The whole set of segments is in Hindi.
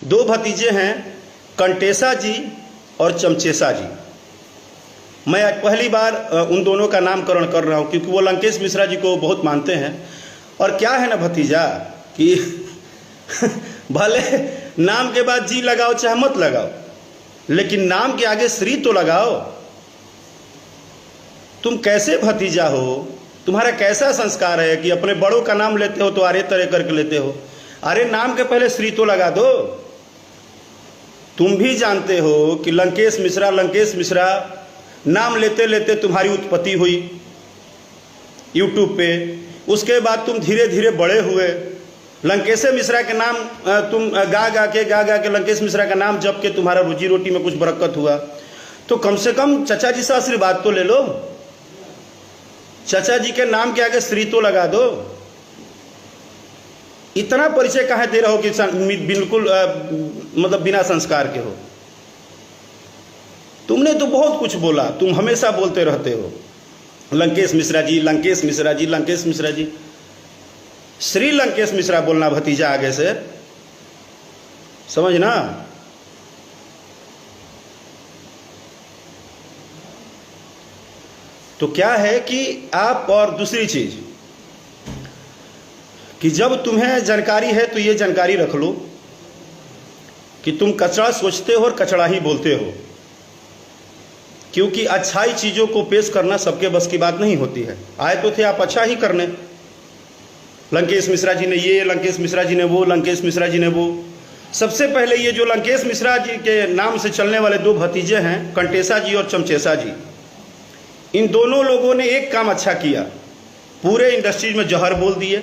दो भतीजे हैं, कंटेसा जी और चमचेसा जी। मैं आज पहली बार उन दोनों का नामकरण कर रहा हूँ क्योंकि वो लंकेश मिश्रा जी को बहुत मानते हैं। और क्या है ना भतीजा कि भले नाम के बाद जी लगाओ चाहे मत लगाओ, लेकिन नाम के आगे श्री तो लगाओ। तुम कैसे भतीजा हो? तुम्हारा कैसा संस्कार है कि अपने बड़ों का नाम लेते हो तो अरे तरह करके लेते हो? अरे नाम के पहले श्री तो लगा दो। तुम भी जानते हो कि लंकेश मिश्रा नाम लेते लेते तुम्हारी उत्पत्ति हुई यूट्यूब पे। उसके बाद तुम धीरे धीरे बड़े हुए। लंकेश मिश्रा के नाम तुम गा गा के लंकेश मिश्रा का नाम जप के तुम्हारा रोजी रोटी में कुछ बरकत हुआ। तो कम से कम चचा जी से आशीर्वाद तो ले लो। चचा जी के नाम के आगे श्री तो लगा दो। इतना परिचय कहाँ दे रहे हो कि बिल्कुल मतलब बिना संस्कार के हो? तुमने तो बहुत कुछ बोला, तुम हमेशा बोलते रहते हो लंकेश मिश्रा जी, लंकेश मिश्रा जी, लंकेश मिश्रा जी। श्री लंकेश मिश्रा बोलना भतीजा आगे से, समझना। तो क्या है कि आप, और दूसरी चीज कि जब तुम्हें जानकारी है तो ये जानकारी रख लो कि तुम कचरा सोचते हो और कचरा ही बोलते हो, क्योंकि अच्छाई चीज़ों को पेश करना सबके बस की बात नहीं होती है। आए तो थे आप अच्छा ही करने। लंकेश मिश्रा जी ने ये, लंकेश मिश्रा जी ने वो, लंकेश मिश्रा जी ने वो। सबसे पहले ये जो लंकेश मिश्रा जी के नाम से चलने वाले दो भतीजे हैं, कंटेसा जी और चमचेसा जी, इन दोनों लोगों ने एक काम अच्छा किया। पूरे इंडस्ट्री में जहर बोल दिए,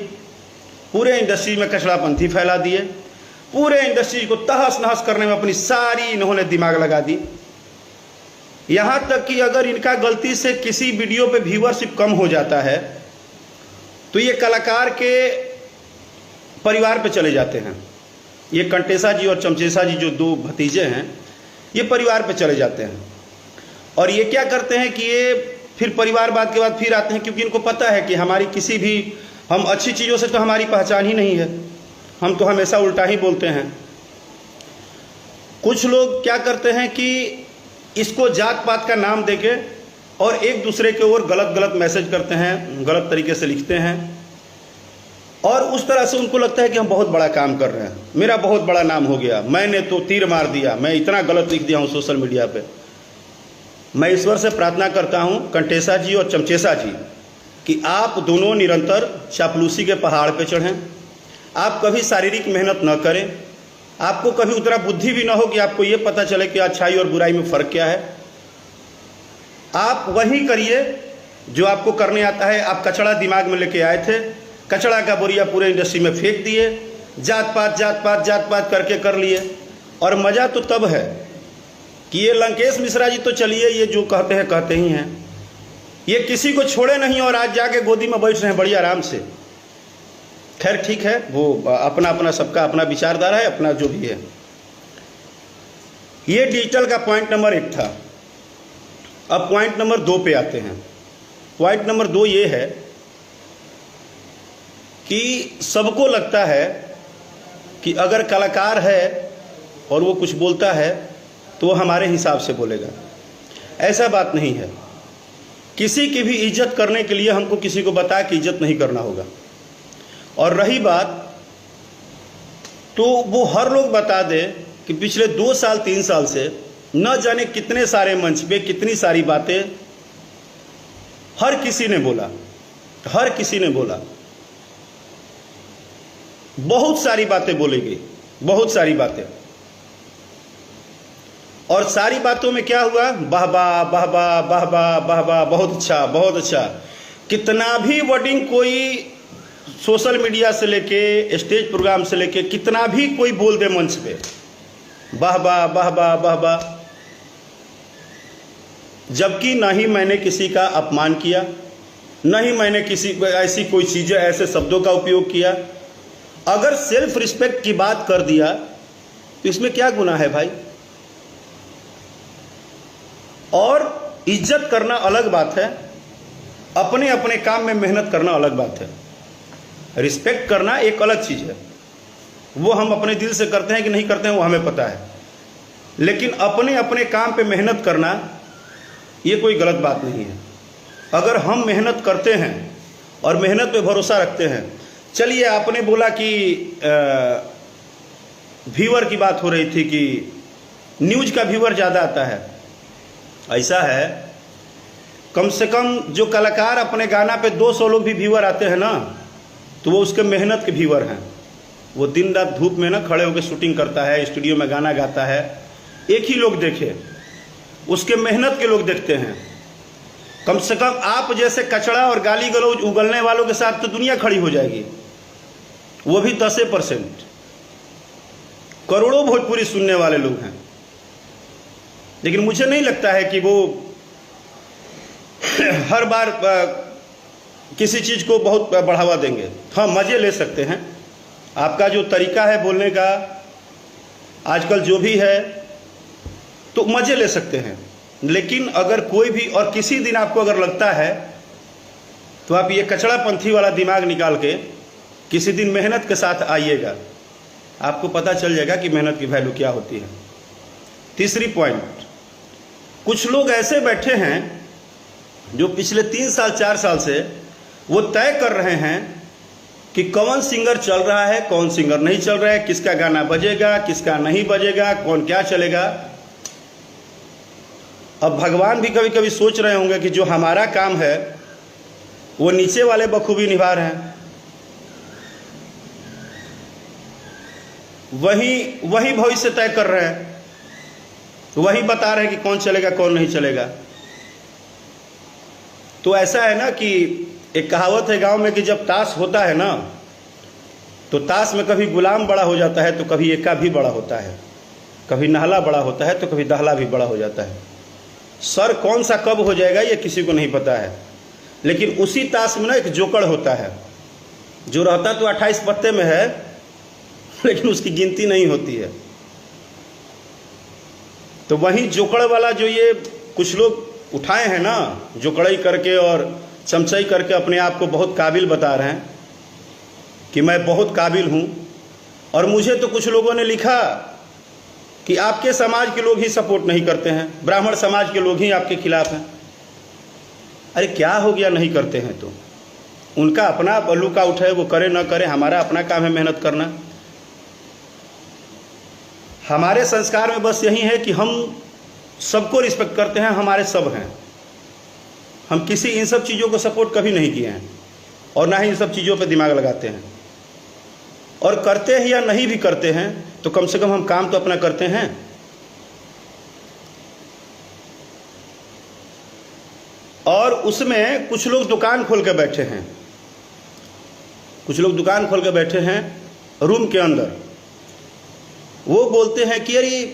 पूरे इंडस्ट्री में कचड़ापंथी फैला दिए, पूरे इंडस्ट्री को तहस नहस करने में अपनी सारी इन्होंने दिमाग लगा दी। यहाँ तक कि अगर इनका गलती से किसी वीडियो पे व्यूअरशिप कम हो जाता है तो ये कलाकार के परिवार पे चले जाते हैं। ये कंटेसा जी और चमचेसा जी जो दो भतीजे हैं, ये परिवार पे चले जाते हैं। और ये क्या करते हैं कि ये फिर परिवारवाद के बाद फिर आते हैं, क्योंकि इनको पता है कि हमारी किसी भी, हम अच्छी चीज़ों से तो हमारी पहचान ही नहीं है, हम तो हमेशा उल्टा ही बोलते हैं। कुछ लोग क्या करते हैं कि इसको जात पात का नाम देके और एक दूसरे के ओर गलत मैसेज करते हैं, गलत तरीके से लिखते हैं, और उस तरह से उनको लगता है कि हम बहुत बड़ा काम कर रहे हैं, मेरा बहुत बड़ा नाम हो गया, मैंने तो तीर मार दिया, मैं इतना गलत लिख दिया हूँ सोशल मीडिया पे। मैं ईश्वर से प्रार्थना करता हूँ कंटेसा जी और चमचेसा जी कि आप दोनों निरंतर चापलूसी के पहाड़ पे चढ़ें। आप कभी शारीरिक मेहनत न करें, आपको कभी उतना बुद्धि भी ना हो कि आपको ये पता चले कि अच्छाई और बुराई में फ़र्क क्या है। आप वही करिए जो आपको करने आता है। आप कचड़ा दिमाग में लेके आए थे, कचड़ा का बोरिया पूरे इंडस्ट्री में फेंक दिए, जात पात करके कर लिए। और मज़ा तो तब है कि ये लंकेश मिश्रा जी तो चलिए, ये जो कहते हैं कहते ही हैं, ये किसी को छोड़े नहीं और आज जाके गोदी में बैठ रहे हैं बड़ी आराम से। खैर ठीक है, वो अपना अपना सबका अपना विचारधारा है, अपना जो भी है। ये डिजिटल का पॉइंट नंबर 1 था। अब पॉइंट नंबर 2 पे आते हैं। पॉइंट नंबर 2 ये है कि सबको लगता है कि अगर कलाकार है और वो कुछ बोलता है तो वो हमारे हिसाब से बोलेगा। ऐसा बात नहीं है। किसी की भी इज्जत करने के लिए हमको किसी को बता के इज्जत नहीं करना होगा। और रही बात, तो वो हर लोग बता दे कि पिछले 2 साल 3 साल से न जाने कितने सारे मंच पे कितनी सारी बातें हर किसी ने बोला, बहुत सारी बातें बोली गई, बहुत सारी बातें। और सारी बातों में क्या हुआ? वाह वाह वाह वाह वाह वाह वाह वाह, बहुत अच्छा बहुत अच्छा। कितना भी वर्डिंग कोई सोशल मीडिया से लेके स्टेज प्रोग्राम से लेके कितना भी कोई बोल दे मंच पे, वाह वाह वाह वाह वाह वाह, जबकि ना ही मैंने किसी का अपमान किया, ना ही मैंने किसी ऐसी कोई चीज़ें ऐसे शब्दों का उपयोग किया। अगर सेल्फ रिस्पेक्ट की बात कर दिया तो इसमें क्या गुनाह है भाई? और इज्जत करना अलग बात है, अपने अपने काम में मेहनत करना अलग बात है। रिस्पेक्ट करना एक अलग चीज़ है। वो हम अपने दिल से करते हैं कि नहीं करते हैं वो हमें पता है, लेकिन अपने अपने काम पे मेहनत करना ये कोई गलत बात नहीं है। अगर हम मेहनत करते हैं और मेहनत पे भरोसा रखते हैं। चलिए, आपने बोला कि व्यूअर की बात हो रही थी कि न्यूज़ का व्यूअर ज़्यादा आता है। ऐसा है, कम से कम जो कलाकार अपने गाना पे 200 लोग भी व्यूअर आते हैं ना, तो वो उसके मेहनत के व्यूअर हैं। वो दिन रात धूप में ना खड़े होकर शूटिंग करता है, स्टूडियो में गाना गाता है, एक ही लोग देखे, उसके मेहनत के लोग देखते हैं। कम से कम आप जैसे कचड़ा और गाली गलौज उगलने वालों के साथ तो दुनिया खड़ी हो जाएगी, वो भी 10%। करोड़ों भोजपुरी सुनने वाले लोग हैं, लेकिन मुझे नहीं लगता है कि वो हर बार किसी चीज़ को बहुत बढ़ावा देंगे। हाँ, मज़े ले सकते हैं। आपका जो तरीका है बोलने का आजकल जो भी है, तो मज़े ले सकते हैं। लेकिन अगर कोई भी और किसी दिन आपको अगर लगता है, तो आप ये कचड़ापंथी वाला दिमाग निकाल के किसी दिन मेहनत के साथ आइएगा, आपको पता चल जाएगा कि मेहनत की वैल्यू क्या होती है। तीसरी पॉइंट, कुछ लोग ऐसे बैठे हैं जो पिछले 3 साल 4 साल से वो तय कर रहे हैं कि कौन सिंगर चल रहा है, कौन सिंगर नहीं चल रहा है, किसका गाना बजेगा, किसका नहीं बजेगा, कौन क्या चलेगा। अब भगवान भी कभी कभी सोच रहे होंगे कि जो हमारा काम है वो नीचे वाले बखूबी निभा रहे हैं, वही भविष्य तय कर रहे हैं, वही बता रहे हैं कि कौन चलेगा कौन नहीं चलेगा। तो ऐसा है ना कि एक कहावत है गांव में कि जब ताश होता है ना, तो ताश में कभी गुलाम बड़ा हो जाता है तो कभी एका भी बड़ा होता है, कभी नहला बड़ा होता है तो कभी दहला भी बड़ा हो जाता है। सर कौन सा कब हो जाएगा ये किसी को नहीं पता है। लेकिन उसी ताश में ना एक जोकड़ होता है, जो रहता तो 28 पत्ते में है, लेकिन उसकी गिनती नहीं होती है। तो वही जोकड़ वाला जो ये कुछ लोग उठाए हैं ना, जोकड़ई करके और चमचई करके अपने आप को बहुत काबिल बता रहे हैं कि मैं बहुत काबिल हूँ। और मुझे तो कुछ लोगों ने लिखा कि आपके समाज के लोग ही सपोर्ट नहीं करते हैं, ब्राह्मण समाज के लोग ही आपके खिलाफ हैं। अरे क्या हो गया, नहीं करते हैं तो उनका अपना बल्लू का उठाए, वो करे ना करे, हमारा अपना काम है मेहनत करना। हमारे संस्कार में बस यही है कि हम सबको रिस्पेक्ट करते हैं, हमारे सब हैं। हम किसी इन सब चीज़ों को सपोर्ट कभी नहीं किए हैं और ना ही इन सब चीज़ों पे दिमाग लगाते हैं। और करते हैं या नहीं भी करते हैं तो कम से कम हम काम तो अपना करते हैं। और उसमें कुछ लोग दुकान खोल के बैठे हैं, कुछ लोग दुकान खोल के बैठे हैं रूम के अंदर। वो बोलते हैं कि अरे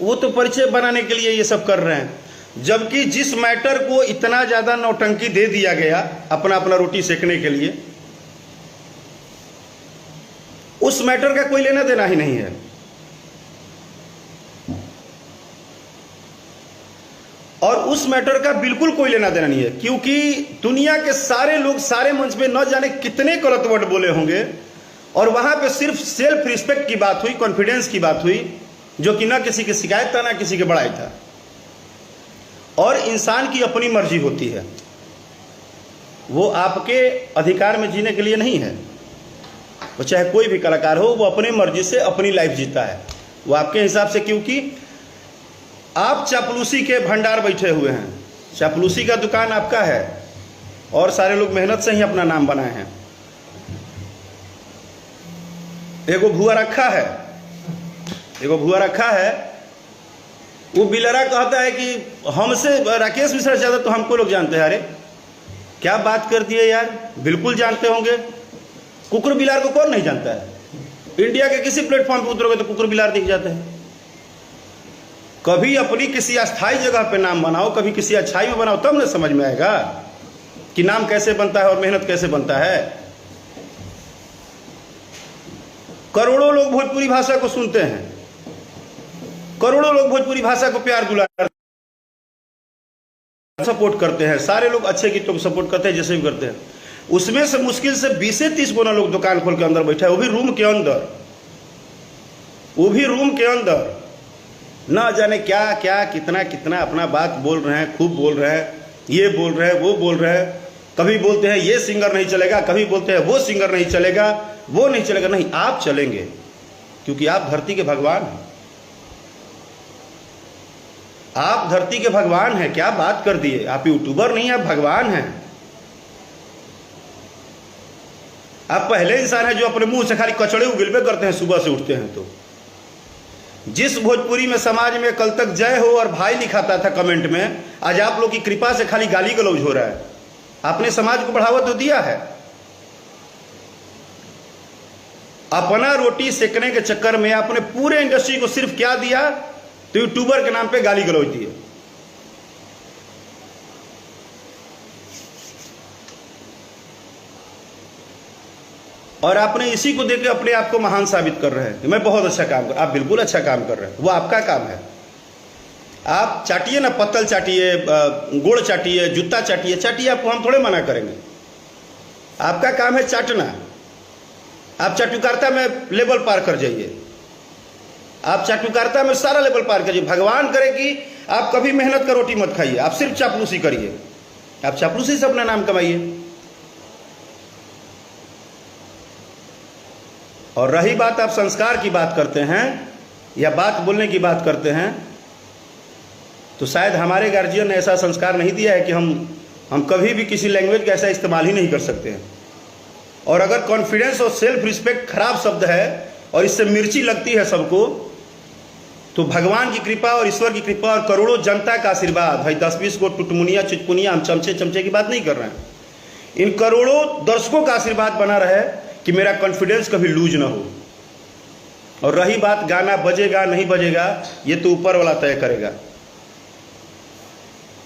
वो तो परिचय बनाने के लिए ये सब कर रहे हैं, जबकि जिस मैटर को इतना ज़्यादा नौटंकी दे दिया गया अपना अपना रोटी सेकने के लिए, उस मैटर का कोई लेना देना ही नहीं है। और उस मैटर का बिल्कुल कोई लेना देना नहीं है, क्योंकि दुनिया के सारे लोग सारे मंच पे न जाने कितने गलत वर्ड बोले होंगे, और वहां पे सिर्फ सेल्फ रिस्पेक्ट की बात हुई, कॉन्फिडेंस की बात हुई, जो कि ना किसी की शिकायत था ना किसी की बड़ाई था। और इंसान की अपनी मर्जी होती है, वो आपके अधिकार में जीने के लिए नहीं है। वो चाहे कोई भी कलाकार हो, वो अपनी मर्जी से अपनी लाइफ जीता है, वो आपके हिसाब से। क्योंकि आप चापलूसी के भंडार बैठे हुए हैं, चापलूसी का दुकान आपका है और सारे लोग मेहनत से ही अपना नाम बनाए हैं। एगो भुआ रखा है, एगो भुआ रखा है, वो बिलरा कहता है कि हमसे राकेश मिश्रा ज़्यादा तो हमको लोग जानते हैं। अरे क्या बात कर दिए यार, बिल्कुल जानते होंगे। कुकुर बिलार को कौन नहीं जानता है? इंडिया के किसी प्लेटफॉर्म पे उतरोगे तो कुकुर बिलार दिख जाते हैं। कभी अपनी किसी अस्थायी जगह पे नाम बनाओ, कभी किसी अच्छाई में बनाओ, तब ना समझ में आएगा कि नाम कैसे बनता है और मेहनत कैसे बनता है। करोड़ों लोग भोजपुरी भाषा को सुनते हैं, करोड़ों लोग भोजपुरी भाषा को प्यार दुलार सपोर्ट करते हैं, सारे लोग अच्छे गीतों को सपोर्ट करते हैं, जैसे भी करते हैं। उसमें से मुश्किल से 20 से 30 गुना लोग दुकान खोल के अंदर बैठा है, वो भी रूम के अंदर, वो भी रूम के अंदर। ना जाने क्या क्या कितना कितना अपना बात बोल रहे हैं, खूब बोल रहे हैं, ये बोल रहे हैं, वो बोल रहे हैं। कभी बोलते हैं ये सिंगर नहीं चलेगा, कभी बोलते हैं वो सिंगर नहीं चलेगा, वो नहीं चलेगा। नहीं, आप चलेंगे, क्योंकि आप धरती के भगवान हैं। आप धरती के भगवान हैं। क्या बात कर दिए, आप यूट्यूबर नहीं, आप भगवान हैं। आप पहले इंसान हैं जो अपने मुंह से खाली कचड़े उगिलबे करते हैं सुबह से उठते हैं तो। जिस भोजपुरी में समाज में कल तक जय हो और भाई लिखाता था कमेंट में, आज आप लोग की कृपा से खाली गाली गलौज हो रहा है। आपने समाज को बढ़ावा तो दिया है, अपना रोटी सेकने के चक्कर में आपने पूरे इंडस्ट्री को सिर्फ क्या दिया, तो यूट्यूबर के नाम पे गाली गलौज दिए। और आपने इसी को देकर अपने आप को महान साबित कर रहे हैं कि मैं बहुत अच्छा काम कर। आप बिल्कुल अच्छा काम कर रहे हैं, वो आपका काम है। आप चाटिए ना, पत्तल चाटिए, गुड़ चाटिए, जूता चाटिए, चाटिए, आपको हम थोड़े मना करेंगे। आपका काम है चाटना। आप चाटुकारिता में लेवल पार कर जाइए, आप चाटुकारिता में सारा लेवल पार करिए। भगवान करे कि आप कभी मेहनत का रोटी मत खाइए, आप सिर्फ चापलूसी करिए, आप चापलूसी से अपना नाम कमाइए। और रही बात, आप संस्कार की बात करते हैं या बात बोलने की बात करते हैं, तो शायद हमारे गार्जियन ने ऐसा संस्कार नहीं दिया है कि हम कभी भी किसी लैंग्वेज का ऐसा इस्तेमाल ही नहीं कर सकते हैं। और अगर कॉन्फिडेंस और सेल्फ रिस्पेक्ट खराब शब्द है और इससे मिर्ची लगती है सबको, तो भगवान की कृपा और ईश्वर की कृपा और करोड़ों जनता का आशीर्वाद, भाई 10-20 को टुटमुनिया चुटपुनिया हम चमचे की बात नहीं कर रहे हैं, इन करोड़ों दर्शकों का आशीर्वाद बना रहे कि मेरा कॉन्फिडेंस कभी लूज ना हो। और रही बात गाना बजेगा नहीं बजेगा, ये तो ऊपर वाला तय करेगा।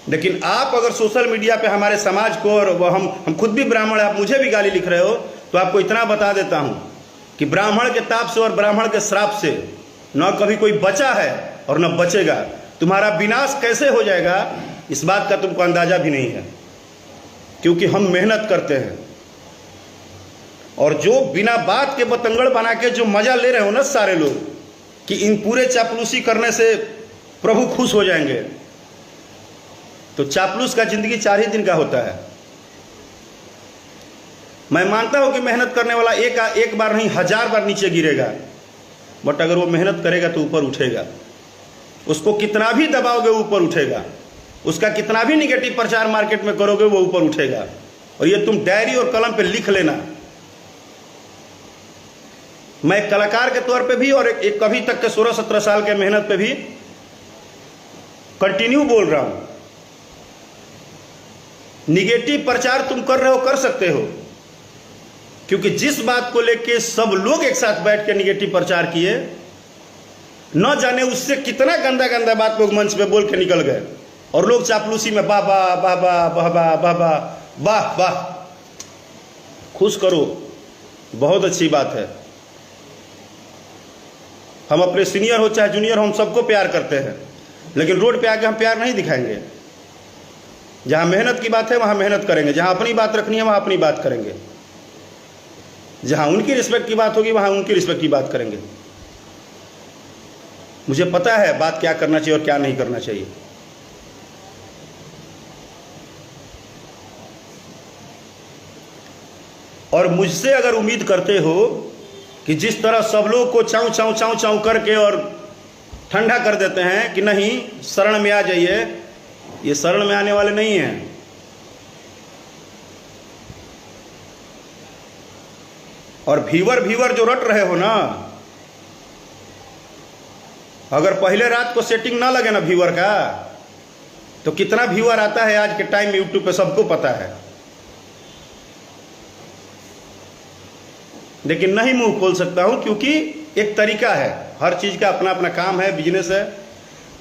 लेकिन आप अगर सोशल मीडिया पे हमारे समाज को, और हम खुद भी ब्राह्मण, आप मुझे भी गाली लिख रहे हो, तो आपको इतना बता देता हूं कि ब्राह्मण के ताप से और ब्राह्मण के श्राप से न कभी कोई बचा है और न बचेगा। तुम्हारा विनाश कैसे हो जाएगा इस बात का तुमको अंदाजा भी नहीं है, क्योंकि हम मेहनत करते हैं। और जो बिना बात के बतंगड़ बना के जो मजा ले रहे हो ना सारे लोग, कि इन पूरे चापलूसी करने से प्रभु खुश हो जाएंगे, तो चापलूस का जिंदगी 4 ही दिन का होता है। मैं मानता हूं कि मेहनत करने वाला एक बार नहीं 1000 बार नीचे गिरेगा, बट अगर वो मेहनत करेगा तो ऊपर उठेगा। उसको कितना भी दबाओगे ऊपर उठेगा, उसका कितना भी निगेटिव प्रचार मार्केट में करोगे वो ऊपर उठेगा। और ये तुम डायरी और कलम पे लिख लेना। मैं कलाकार के तौर पे भी और एक कभी तक के 16-17 साल के मेहनत पे भी कंटिन्यू बोल रहा हूं, निगेटिव प्रचार तुम कर रहे हो, कर सकते हो, क्योंकि जिस बात को लेके सब लोग एक साथ बैठ के निगेटिव प्रचार किए, न जाने उससे कितना गंदा गंदा बात लोग मंच पे बोल के निकल गए, और लोग चापलूसी में वाह वाह वाह वाह वाह वाह वाह वाह वाह। खुश करो, बहुत अच्छी बात है। हम अपने सीनियर हो चाहे जूनियर हो, हम सबको प्यार करते हैं, लेकिन रोड पे आके हम प्यार नहीं दिखाएंगे। जहां मेहनत की बात है वहां मेहनत करेंगे, जहां अपनी बात रखनी है वहां अपनी बात करेंगे, जहां उनकी रिस्पेक्ट की बात होगी वहां उनकी रिस्पेक्ट की बात करेंगे। मुझे पता है बात क्या करना चाहिए और क्या नहीं करना चाहिए। और मुझसे अगर उम्मीद करते हो कि जिस तरह सब लोग को चाऊ चाऊ चाऊ चाऊ करके और ठंडा कर देते हैं कि नहीं शरण में आ जाइए, ये शरण में आने वाले नहीं हैं। और व्यूअर जो रट रहे हो ना, अगर पहले रात को सेटिंग ना लगे ना व्यूअर का, तो कितना व्यूअर आता है आज के टाइम में यूट्यूब पे सबको पता है। लेकिन नहीं मुंह खोल सकता हूं, क्योंकि एक तरीका है, हर चीज का अपना अपना काम है, बिजनेस है,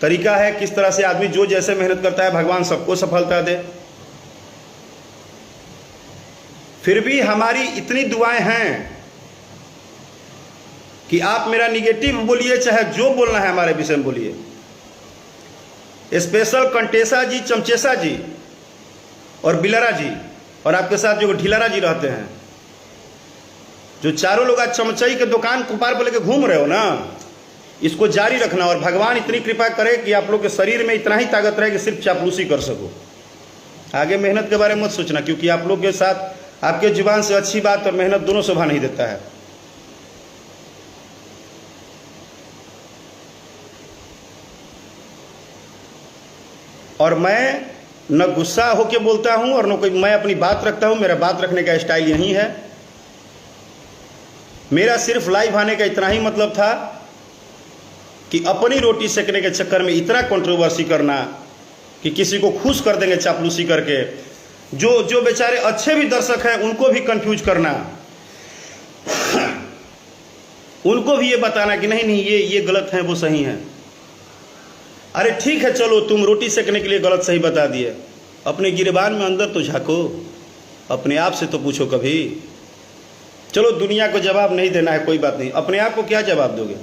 तरीका है किस तरह से आदमी जो जैसे मेहनत करता है भगवान सबको सफलता दे। फिर भी हमारी इतनी दुआएं हैं कि आप मेरा निगेटिव बोलिए चाहे जो बोलना है हमारे विषय में बोलिए। स्पेशल कंटेसा जी, चमचेसा जी और बिलरा जी और आपके साथ जो ढिलारा जी रहते हैं, जो चारों लोग आज चमचई के दुकान कुपार पर लेके घूम रहे हो ना, इसको जारी रखना। और भगवान इतनी कृपा करे कि आप लोग के शरीर में इतना ही ताकत रहे कि सिर्फ चापलूसी कर सको। आगे मेहनत के बारे में मत सोचना, क्योंकि आप लोग के साथ आपके जुबान से अच्छी बात और मेहनत दोनों शोभा नहीं देता है। और मैं न गुस्सा होके बोलता हूं और न कोई, मैं अपनी बात रखता हूं। मेरा बात रखने का स्टाइल यही है। मेरा सिर्फ लाइव आने का इतना ही मतलब था कि अपनी रोटी सेकने के चक्कर में इतना कंट्रोवर्सी करना कि किसी को खुश कर देंगे चापलूसी करके, जो बेचारे अच्छे भी दर्शक हैं उनको भी कंफ्यूज करना, उनको भी ये बताना कि नहीं नहीं ये गलत है वो सही है। अरे ठीक है, चलो तुम रोटी सेकने के लिए गलत सही बता दिए, अपने गिरबान में अंदर तो झांको, अपने आप से तो पूछो कभी। चलो दुनिया को जवाब नहीं देना है, कोई बात नहीं, अपने आप को क्या जवाब दोगे?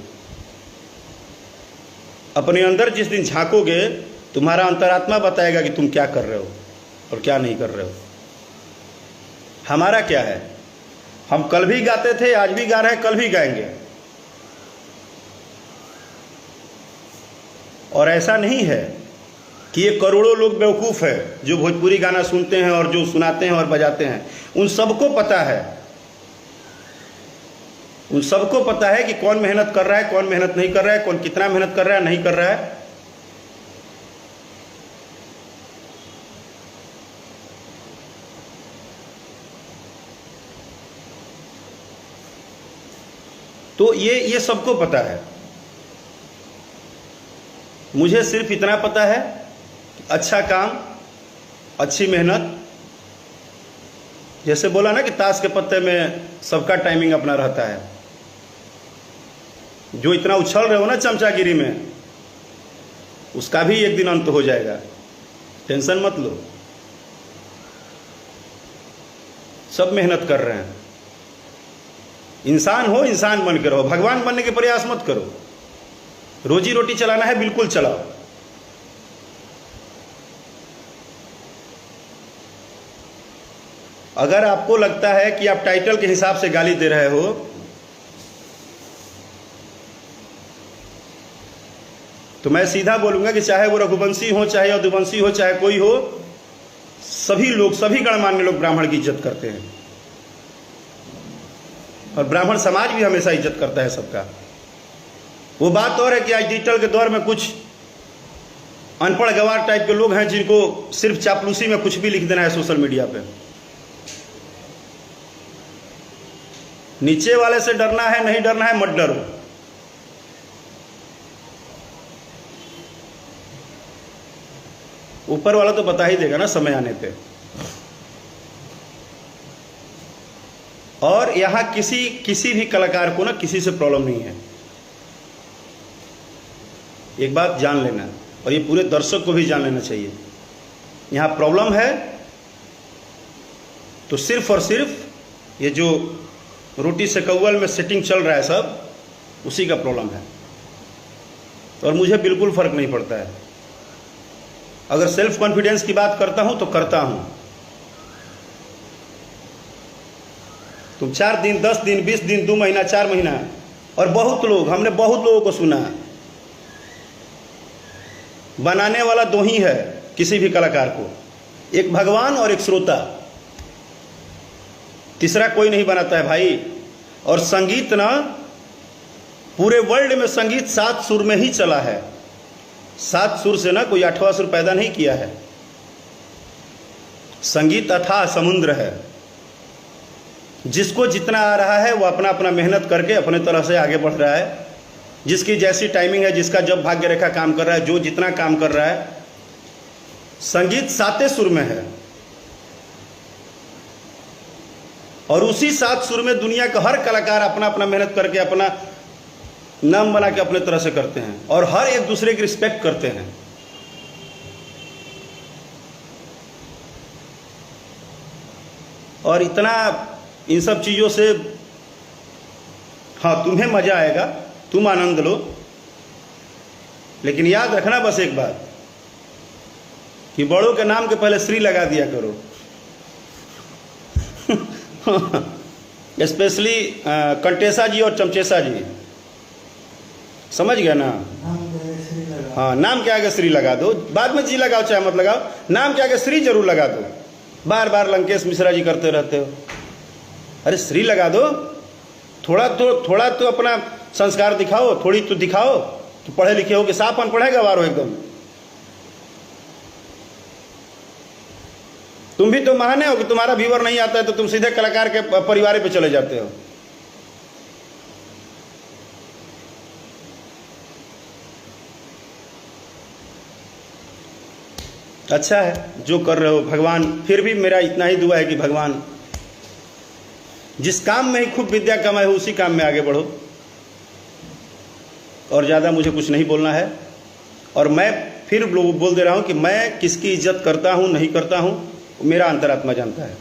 अपने अंदर जिस दिन झांकोगे तुम्हारा अंतरात्मा बताएगा कि तुम क्या कर रहे हो और क्या नहीं कर रहे हो। हमारा क्या है? हम कल भी गाते थे, आज भी गा रहे हैं, कल भी गाएंगे। और ऐसा नहीं है कि ये करोड़ों लोग बेवकूफ़ है जो भोजपुरी गाना सुनते हैं और जो सुनाते हैं और बजाते हैं। उन सबको पता है, उन सबको पता है कि कौन मेहनत कर रहा है, कौन मेहनत नहीं कर रहा है, कौन कितना मेहनत कर रहा है, नहीं कर रहा है। तो ये सबको पता है। मुझे सिर्फ इतना पता है कि अच्छा काम, अच्छी मेहनत, जैसे बोला ना कि ताश के पत्ते में सबका टाइमिंग अपना रहता है। जो इतना उछल रहे हो ना चमचागिरी में, उसका भी एक दिन अंत हो जाएगा, टेंशन मत लो। सब मेहनत कर रहे हैं। इंसान हो, इंसान बन के रहो, भगवान बनने के प्रयास मत करो। रोजी रोटी चलाना है, बिल्कुल चलाओ। अगर आपको लगता है कि आप टाइटल के हिसाब से गाली दे रहे हो, तो मैं सीधा बोलूंगा कि चाहे वो रघुवंशी हो, चाहे यदुवंशी हो, चाहे कोई हो, सभी लोग, सभी गणमान्य लोग ब्राह्मण की इज्जत करते हैं। और ब्राह्मण समाज भी हमेशा इज्जत करता है सबका। वो बात और है कि आज डिजिटल के दौर में कुछ अनपढ़ गवार टाइप के लोग हैं जिनको सिर्फ चापलूसी में कुछ भी लिख देना है सोशल मीडिया पे। नीचे वाले से डरना है, नहीं डरना है, मत डरो। ऊपर वाला तो बता ही देगा ना समय आने पे। और यहां किसी भी कलाकार को ना किसी से प्रॉब्लम नहीं है, एक बात जान लेना, और ये पूरे दर्शक को भी जान लेना चाहिए। यहां प्रॉब्लम है तो सिर्फ और सिर्फ ये जो रोटी से कव्वल में सेटिंग चल रहा है सब, उसी का प्रॉब्लम है। और मुझे बिल्कुल फर्क नहीं पड़ता है। अगर सेल्फ कॉन्फिडेंस की बात करता हूं तो करता हूं। तुम 4 दिन, 10 दिन, 20 दिन, 2 महीना, 4 महीना, और बहुत लोग, हमने बहुत लोगों को सुना, बनाने वाला 2 ही है किसी भी कलाकार को, एक भगवान और एक श्रोता। तीसरा कोई नहीं बनाता है भाई। और संगीत ना, पूरे वर्ल्ड में संगीत 7 सुर में ही चला है। 7 सुर से ना कोई 8वां सुर पैदा नहीं किया है। संगीत अथाह समुद्र है। जिसको जितना आ रहा है वो अपना अपना मेहनत करके अपने तरह से आगे बढ़ रहा है। जिसकी जैसी टाइमिंग है, जिसका जब भाग्य रेखा काम कर रहा है, जो जितना काम कर रहा है। संगीत 7 सुर में है, और उसी 7 सुर में दुनिया का हर कलाकार अपना अपना मेहनत करके अपना नाम बना के अपने तरह से करते हैं, और हर एक दूसरे की रिस्पेक्ट करते हैं। और इतना इन सब चीज़ों से, हाँ तुम्हें मज़ा आएगा, तुम आनंद लो, लेकिन याद रखना बस एक बात कि बड़ों के नाम के पहले श्री लगा दिया करो। स्पेशली कंटेसा जी और चमचेसा जी, समझ गया ना। हाँ, नाम के आगे श्री लगा दो, बाद में जी लगाओ चाहे मत लगाओ, नाम के आगे श्री जरूर लगा दो। बार बार लंकेश मिश्रा जी करते रहते हो, अरे श्री लगा दो। थोड़ा तो अपना संस्कार दिखाओ, थोड़ी तो दिखाओ कि पढ़े लिखे हो कि साफ अनपढ़ गवार हो एकदम। तुम भी तो महाने हो कि तुम्हारा व्यूवर नहीं आता है तो तुम सीधे कलाकार के परिवार पे चले जाते हो। अच्छा है जो कर रहे हो भगवान, फिर भी मेरा इतना ही दुआ है कि भगवान जिस काम में ही खूब विद्या कमाए हो उसी काम में आगे बढ़ो, और ज़्यादा मुझे कुछ नहीं बोलना है। और मैं फिर बोल दे रहा हूँ कि मैं किसकी इज्जत करता हूँ नहीं करता हूँ मेरा अंतरात्मा जानता है।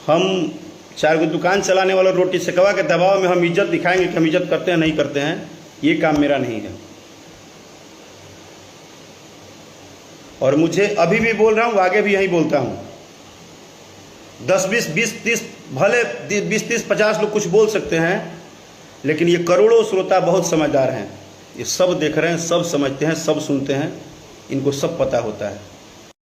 हम 4 गो दुकान चलाने वाला रोटी सेकवा के दबाव में हम इज्जत दिखाएंगे कि हम इज्जत करते हैं नहीं करते हैं, ये काम मेरा नहीं है। और मुझे अभी भी बोल रहा हूँ, आगे भी यही बोलता हूँ, 10 20 20 30 भले 20 30 50 लोग कुछ बोल सकते हैं, लेकिन ये करोड़ों श्रोता बहुत समझदार हैं, ये सब देख रहे हैं, सब समझते हैं, सब सुनते हैं, इनको सब पता होता है।